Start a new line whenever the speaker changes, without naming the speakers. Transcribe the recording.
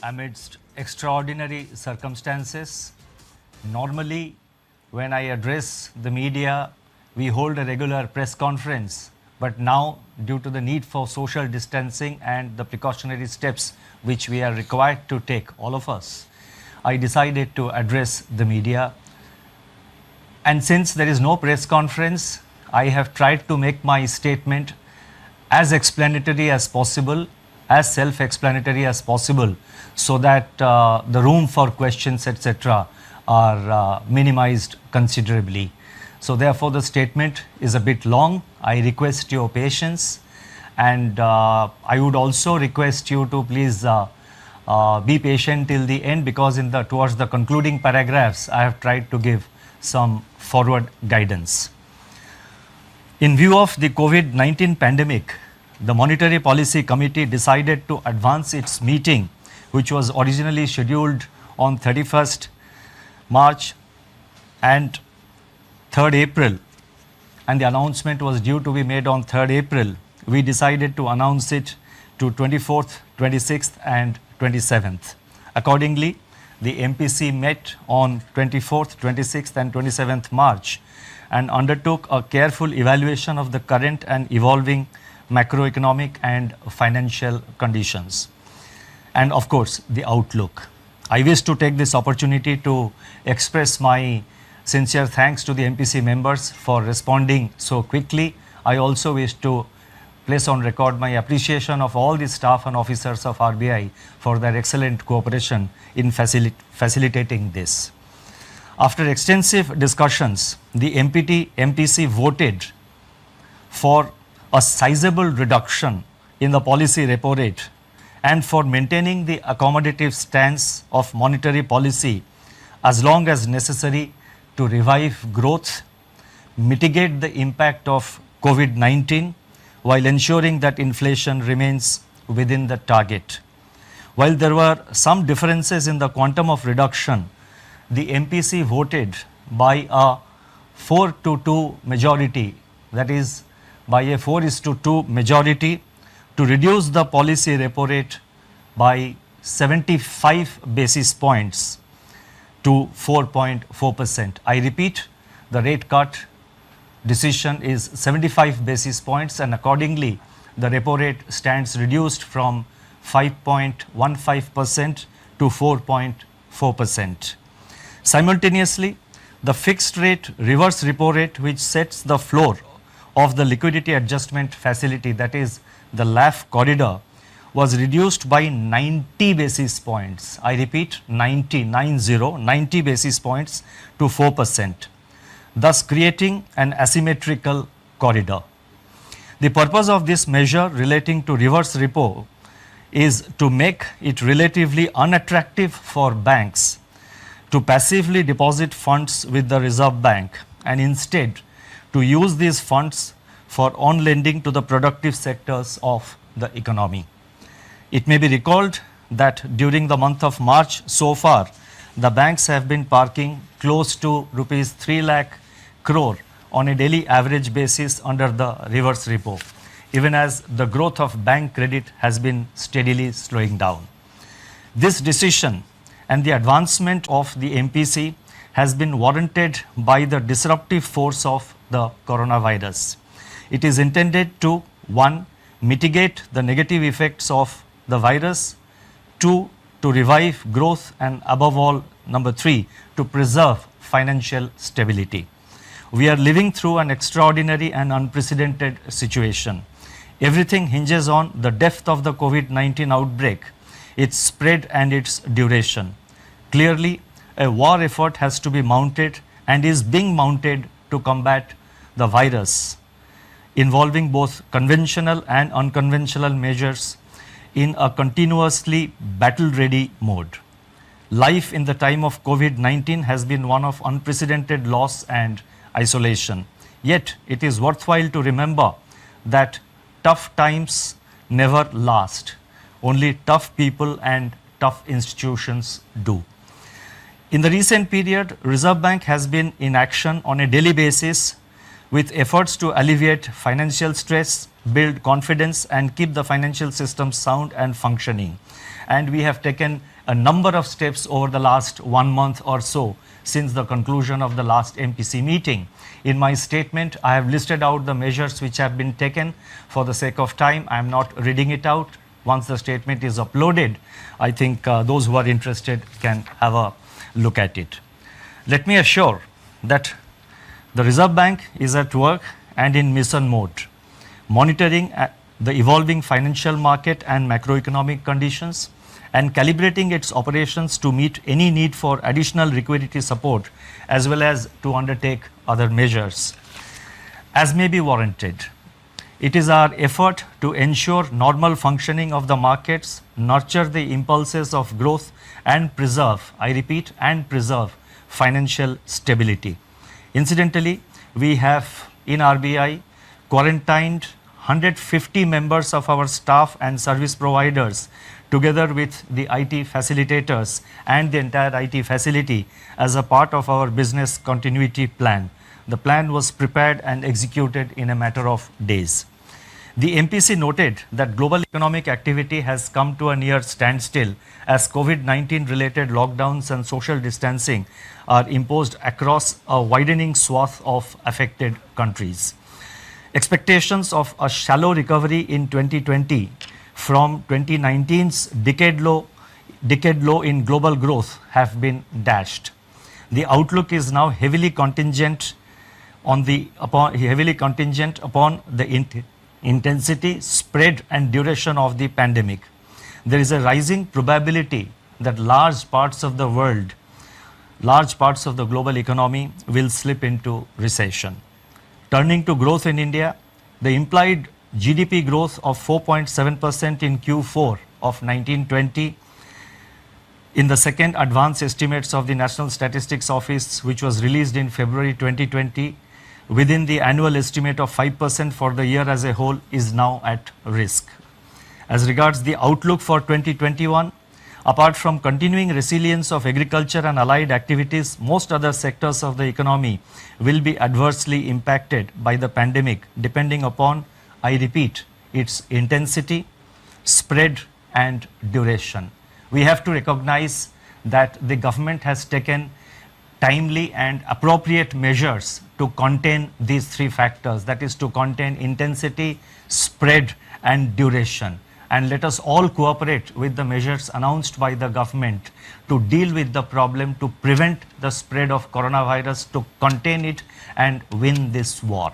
amidst extraordinary circumstances. Normally, when I address the media, we hold a regular press conference. But now, due to the need for social distancing and the precautionary steps which we are required to take, all of us, I decided to address the media. And since there is no press conference, I have tried to make my statement as explanatory as possible, as self-explanatory as possible, so that the room for questions, etc., are minimized considerably. So therefore, the statement is a bit long. I request your patience, and I would also request you to please be patient till the end, because towards the concluding paragraphs, I have tried to give some forward guidance. In view of the COVID-19 pandemic, the Monetary Policy Committee decided to advance its meeting, which was originally scheduled on 31st March and 3rd April, and the announcement was due to be made on 3rd April. We decided to announce it to 24th, 26th and 27th. Accordingly, the MPC met on 24th, 26th and 27th March and undertook a careful evaluation of the current and evolving macroeconomic and financial conditions, and of course the outlook. I wish to take this opportunity to express my sincere thanks to the MPC members for responding so quickly. I also wish to place on record my appreciation of all the staff and officers of RBI for their excellent cooperation in facilitating this. After extensive discussions, the MPC voted for a sizable reduction in the policy repo rate and for maintaining the accommodative stance of monetary policy as long as necessary to revive growth, mitigate the impact of COVID-19 while ensuring that inflation remains within the target. While there were some differences in the quantum of reduction, the MPC voted by a 4-2 majority, that is by a 4:2 majority, to reduce the policy repo rate by 75 basis points to 4.4%. I repeat, the rate cut decision is 75 basis points, and accordingly, the repo rate stands reduced from 5.15% to 4.4%. Simultaneously, the fixed rate reverse repo rate, which sets the floor of the liquidity adjustment facility, that is the LAF corridor, was reduced by 90 basis points. I repeat, 90 basis points to 4%, thus creating an asymmetrical corridor. The purpose of this measure relating to reverse repo is to make it relatively unattractive for banks to passively deposit funds with the Reserve Bank, and instead to use these funds for on-lending to the productive sectors of the economy. It may be recalled that during the month of March so far, the banks have been parking close to rupees 3 lakh crore on a daily average basis under the reverse repo, even as the growth of bank credit has been steadily slowing down. This decision and the advancement of the MPC has been warranted by the disruptive force of the coronavirus. It is intended to, 1, mitigate the negative effects of the virus, 2, to revive growth, and above all, number 3, to preserve financial stability. We are living through an extraordinary and unprecedented situation. Everything hinges on the depth of the COVID-19 outbreak, its spread and its duration. Clearly, a war effort has to be mounted and is being mounted to combat the virus, involving both conventional and unconventional measures in a continuously battle-ready mode. Life in the time of COVID-19 has been one of unprecedented loss and isolation. Yet, it is worthwhile to remember that tough times never last. Only tough people and tough institutions do. In the recent period, Reserve Bank has been in action on a daily basis with efforts to alleviate financial stress, build confidence, and keep the financial system sound and functioning. And we have taken a number of steps over the last 1 month or so since the conclusion of the last MPC meeting. In my statement, I have listed out the measures which have been taken. For the sake of time, I am not reading it out. Once the statement is uploaded, I think those who are interested can have a look at it. Let me assure that the Reserve Bank is at work and in mission mode, monitoring the evolving financial market and macroeconomic conditions and calibrating its operations to meet any need for additional liquidity support as well as to undertake other measures as may be warranted. It is our effort to ensure normal functioning of the markets, nurture the impulses of growth and preserve, I repeat, and preserve financial stability. Incidentally, we have in RBI quarantined 150 members of our staff and service providers together with the IT facilitators and the entire IT facility as a part of our business continuity plan. The plan was prepared and executed in a matter of days. The MPC noted that global economic activity has come to a near standstill as COVID-19 related lockdowns and social distancing are imposed across a widening swath of affected countries. Expectations of a shallow recovery in 2020 from 2019's decade low in global growth have been dashed. The outlook is now heavily contingent upon the intensity, spread and duration of the pandemic. There is a rising probability that large parts of the global economy will slip into recession. Turning to growth in India, the implied GDP growth of 4.7% in Q4 of 1920 in the second advance estimates of the National Statistics Office, which was released in February 2020, within the annual estimate of 5% for the year as a whole, is now at risk. As regards the outlook for 2021, apart from continuing resilience of agriculture and allied activities, most other sectors of the economy will be adversely impacted by the pandemic, depending upon, I repeat, its intensity, spread and duration. We have to recognize that the government has taken timely and appropriate measures to contain these three factors, that is to contain intensity, spread and duration. And let us all cooperate with the measures announced by the government to deal with the problem, to prevent the spread of coronavirus, to contain it and win this war.